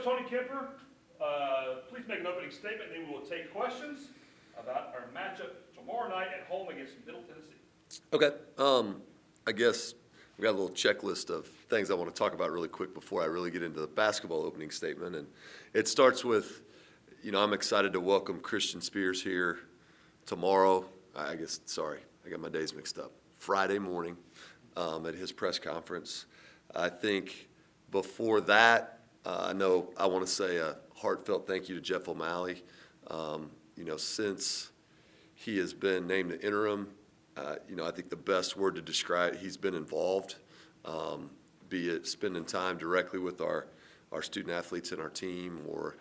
Tony Kemper, please make an opening statement, then we will take questions about our matchup tomorrow night at home against Middle Tennessee. Okay. I guess we got a little checklist of things I want to talk about really quick before I really get into the basketball opening statement. And it starts with, I'm excited to welcome Christian Spears here tomorrow. I got my days mixed up. Friday morning at his press conference. I think before that, I want to say a heartfelt thank you to Jeff O'Malley. Since he has been named the interim, I think the best word to describe, he's been involved, be it spending time directly with our student athletes and our team, or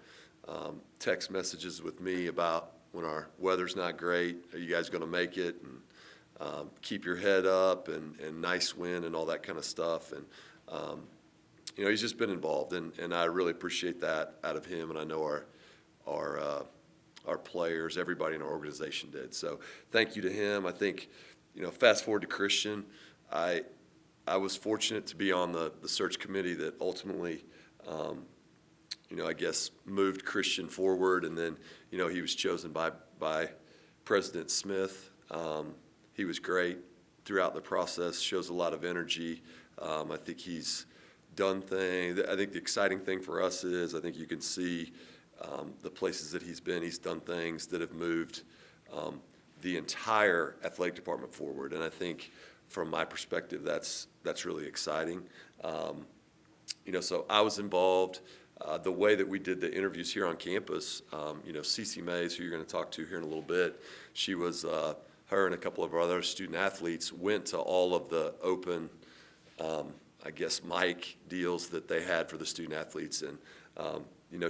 text messages with me about when our weather's not great, are you guys going to make it, and keep your head up, and nice win and all that kind of stuff. And he's just been involved, and I really appreciate that out of him, and I know our players, everybody in our organization did. So thank you to him. I think, fast forward to Christian, I was fortunate to be on the search committee that ultimately, I guess moved Christian forward, and then, he was chosen by President Smith. He was great throughout the process, shows a lot of energy. I think he's done things. I think the exciting thing for us is I think you can see the places that he's been. He's done things that have moved the entire athletic department forward, and I think from my perspective that's really exciting. So I was involved. The way that we did the interviews here on campus, Cece Mays, who you're going to talk to here in a little bit, she was her and a couple of our other student athletes went to all of the open mic deals that they had for the student athletes. And,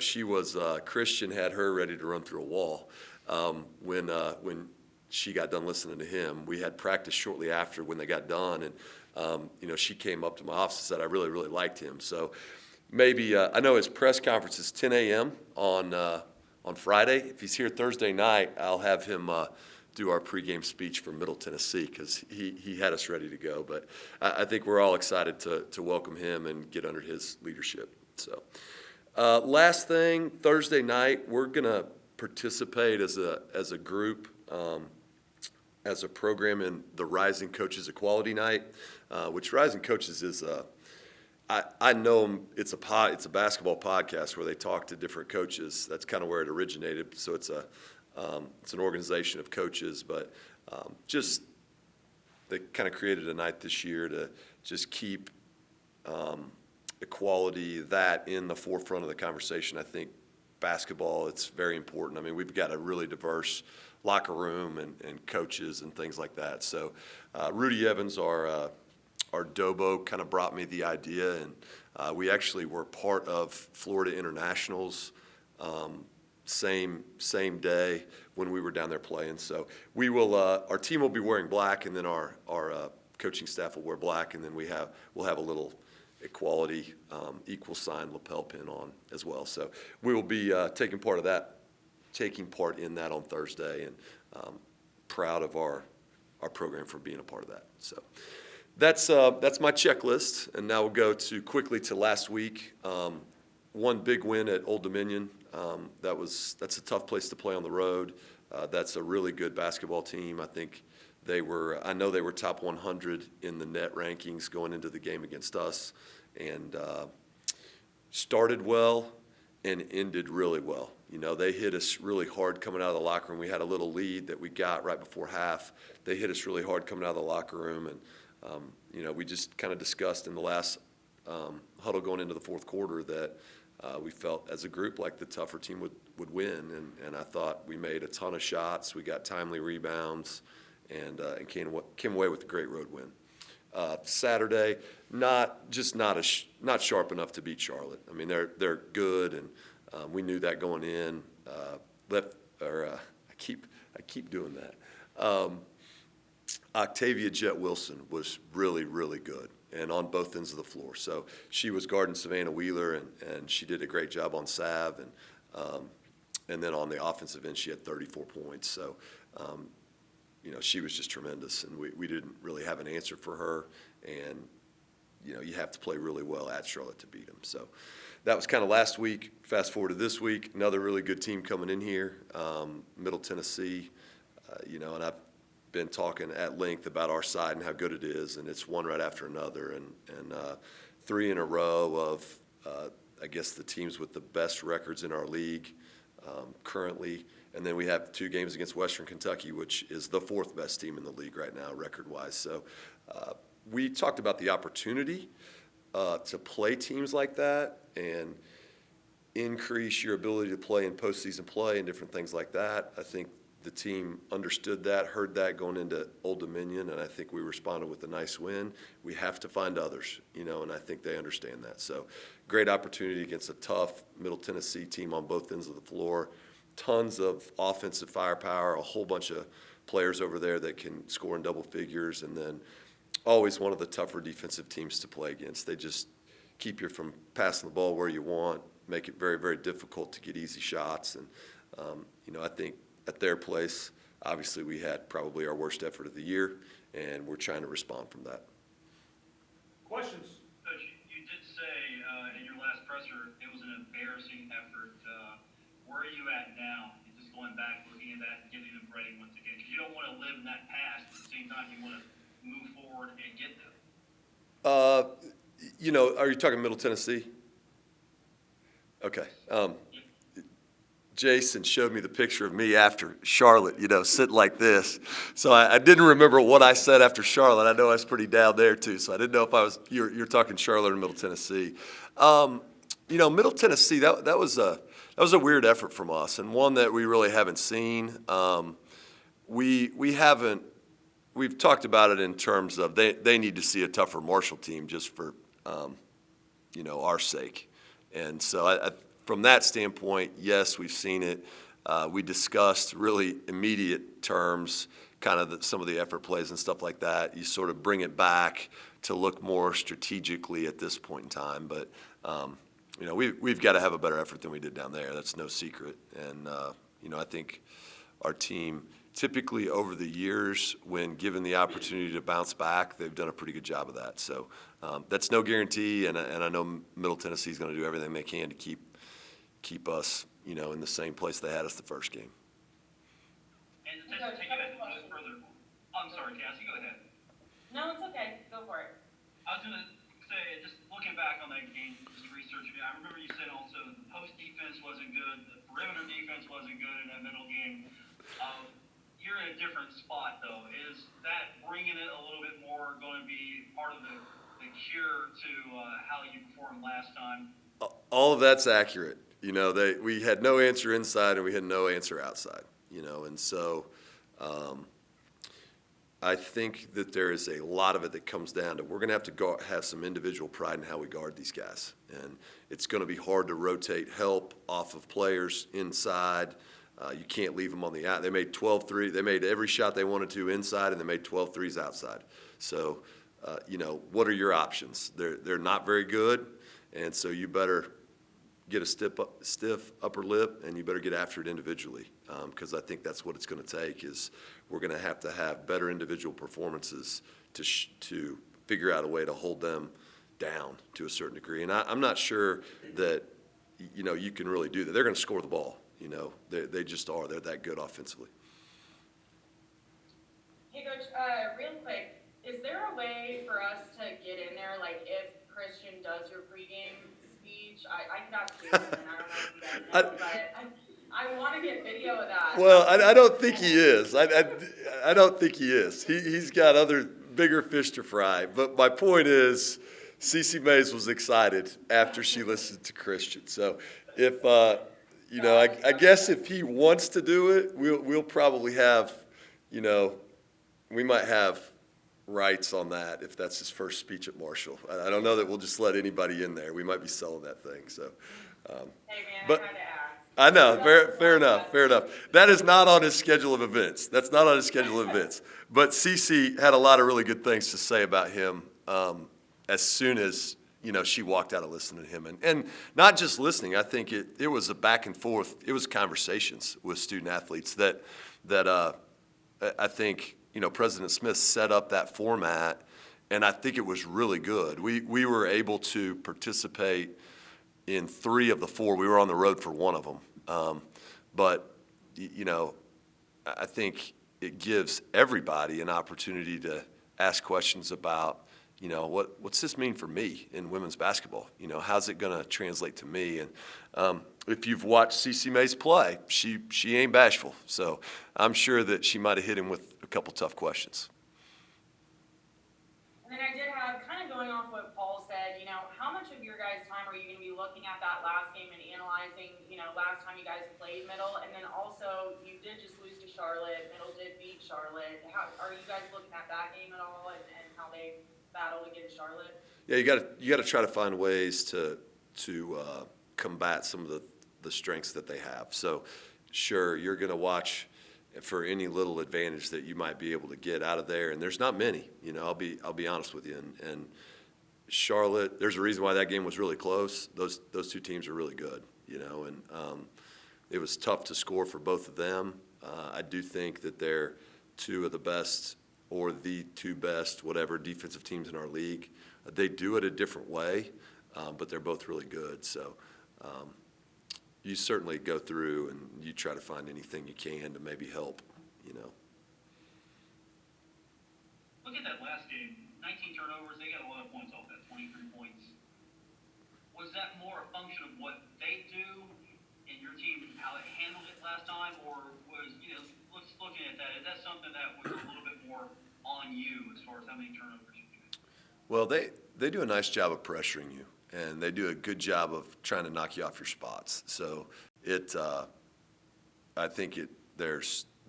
she was, Christian had her ready to run through a wall when she got done listening to him. We had practice shortly after when they got done. And, she came up to my office and said, I really, really liked him. So maybe, I know his press conference is 10 a.m. on Friday. If he's here Thursday night, I'll have him do our pregame speech for Middle Tennessee, because he had us ready to go. But I think we're all excited to welcome him and get under his leadership. So last thing, Thursday night, we're going to participate as a group, as a program in the Rising Coaches Equality Night, which Rising Coaches is I know it's a basketball podcast where they talk to different coaches. That's kind of where it originated. So it's an organization of coaches, but they kind of created a night this year to just keep equality that in the forefront of the conversation. I think basketball, it's very important. I mean, we've got a really diverse locker room and coaches and things like that. So Rudy Evans, our Dobo, kind of brought me the idea, and we actually were part of Florida Internationals same day when we were down there playing. So we will our team will be wearing black, and then our coaching staff will wear black, and then we'll have a little equality equal sign lapel pin on as well. So we will be taking part in that on Thursday, and proud of our program for being a part of that. So that's my checklist, and now we'll go quickly to last week. One big win at Old Dominion. That's a tough place to play on the road. That's a really good basketball team. I know they were top 100 in the net rankings going into the game against us, and started well and ended really well. They hit us really hard coming out of the locker room. We had a little lead that we got right before half. They hit us really hard coming out of the locker room, and we just kind of discussed in the last huddle going into the fourth quarter that we felt as a group like the tougher team would win, and I thought we made a ton of shots. We got timely rebounds, and came away with a great road win. Saturday, not sharp enough to beat Charlotte. I mean, they're good, and we knew that going in. I keep doing that. Octavia Jet Wilson was really, really good, and on both ends of the floor. So she was guarding Savannah Wheeler, and she did a great job on Sav, and then on the offensive end, she had 34 points. So, she was just tremendous, and we didn't really have an answer for her. And, you have to play really well at Charlotte to beat them. So that was kind of last week. Fast forward to this week, another really good team coming in here, Middle Tennessee. And I've been talking at length about our side and how good it is, and it's one right after another, and 3 in a row of I guess the teams with the best records in our league currently. And then we have 2 games against Western Kentucky, which is the 4th best team in the league right now, record-wise. So we talked about the opportunity to play teams like that and increase your ability to play in postseason play and different things like that. I think the team understood that, heard that going into Old Dominion, and I think we responded with a nice win. We have to find others, and I think they understand that. So great opportunity against a tough Middle Tennessee team on both ends of the floor. Tons of offensive firepower, a whole bunch of players over there that can score in double figures, and then always one of the tougher defensive teams to play against. They just keep you from passing the ball where you want, make it very, very difficult to get easy shots. And, I think at their place, obviously we had probably our worst effort of the year, and we're trying to respond from that. Questions? Coach, you did say in your last presser it was an embarrassing effort. Where are you at now? Just going back, looking at that, and getting them ready once again, because you don't want to live in that past. At the same time, you want to move forward and get them. Are you talking Middle Tennessee? Okay. Jason showed me the picture of me after Charlotte, sitting like this. So I didn't remember what I said after Charlotte. I know I was pretty down there too, so I didn't know if you're talking Charlotte or Middle Tennessee. Middle Tennessee, that was a weird effort from us, and one that we really haven't seen. We've talked about it in terms of they need to see a tougher Marshall team just for our sake. And so from that standpoint, yes, we've seen it. We discussed really immediate terms, kind of some of the effort plays and stuff like that. You sort of bring it back to look more strategically at this point in time. But, we've got to have a better effort than we did down there. That's no secret. And, I think our team typically over the years, when given the opportunity to bounce back, they've done a pretty good job of that. So that's no guarantee, and I know Middle Tennessee is going to do everything they can to keep us, in the same place they had us the first game. And to take it a little further, I'm sorry, Cassie, go ahead. No, it's okay. Go for it. I was going to say, just looking back on that game, just researching it, I remember you said also the post defense wasn't good, the perimeter defense wasn't good in that middle game. You're in a different spot, though. Is that bringing it a little bit more going to be part of the cure to how you performed last time? All of that's accurate. We had no answer inside and we had no answer outside, and so I think that there is a lot of it that comes down to we're going to have to have some individual pride in how we guard these guys, and it's going to be hard to rotate help off of players inside. You can't leave them on the out. They made 12 threes. They made every shot they wanted to inside, and they made 12 threes outside. So, what are your options? They're not very good, and so you better get a stiff upper lip, and you better get after it individually, because I think that's what it's going to take. Is we're going to have better individual performances to figure out a way to hold them down to a certain degree. And I'm not sure that you can really do that. They're going to score the ball. They just are. They're that good offensively. Hey, Coach, real quick, is there a way for us to get in there, like if Christian does your pregame speech? I can ask you, and I don't know if you guys know, but I want to get video of that. Well, I don't think he is. I don't think he is. He's got other bigger fish to fry. But my point is, Cece Mays was excited after she listened to Christian. So if I guess if he wants to do it, we'll probably have, we might have rights on that if that's his first speech at Marshall. I don't know that we'll just let anybody in there. We might be selling that thing. So, hey man, but I had to ask. I know, fair enough. That is not on his schedule of events. That's not on his schedule of events. But Cece had a lot of really good things to say about him as soon as she walked out of listening to him. And not just listening, I think it was a back and forth. It was conversations with student athletes that I think, President Smith set up that format and I think it was really good. We were able to participate in 3 of the 4. We were on the road for 1 of them. But, you know, I think it gives everybody an opportunity to ask questions about, you know, what's this mean for me in women's basketball? You know, how's it going to translate to me? And if you've watched CeCe Mays play, she ain't bashful. So I'm sure that she might have hit him with a couple tough questions. And then I did have, kind of going off what Paul said, you know, how much of your guys' time are you going to be looking at that last game and analyzing, you know, last time you guys played Middle? And then also, you did just lose to Charlotte. Middle did beat Charlotte. How are you guys looking at that game at all and how they battled against Charlotte? Yeah, you got to try to find ways to combat some of the strengths that they have. So, sure, you're going to watch for any little advantage that you might be able to get out of there, and there's not many. You know, I'll be honest with you. And Charlotte, there's a reason why that game was really close. Those 2 teams are really good. You know, and it was tough to score for both of them. I do think that they're 2 of the best or the 2 best, whatever, defensive teams in our league. They do it a different way, but they're both really good. So you certainly go through and you try to find anything you can to maybe help, you know. Look at that last game, 19 turnovers, they got a lot of points off that, 23 points. Was that more a function of what they do and your team, how it handled it last time, or was, you know, looking at that, is that something that was a little bit more on you as far as how many turnovers you do? Well, they do a nice job of pressuring you, and they do a good job of trying to knock you off your spots. So I think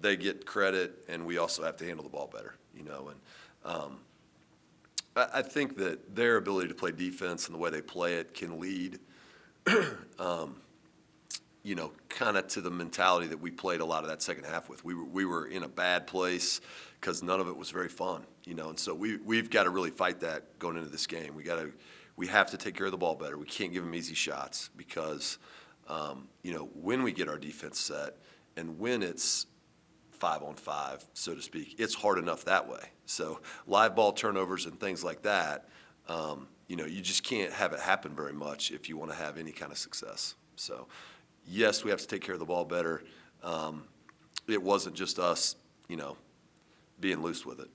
they get credit, and we also have to handle the ball better, you know. And I think that their ability to play defense and the way they play it can lead, you know, kind of to the mentality that we played a lot of that second half with. We were in a bad place because none of it was very fun, you know. And so we've got to really fight that going into this game. We have to take care of the ball better. We can't give them easy shots because, you know, when we get our defense set and when it's 5-on-5, so to speak, it's hard enough that way. So live ball turnovers and things like that, you know, you just can't have it happen very much if you want to have any kind of success. So, yes, we have to take care of the ball better. It wasn't just us, you know, being loose with it.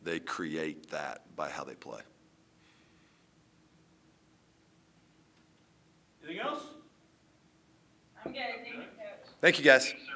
They create that by how they play. Anything else? I'm good. Thank you, Coach. Thank you, guys. Thanks, sir.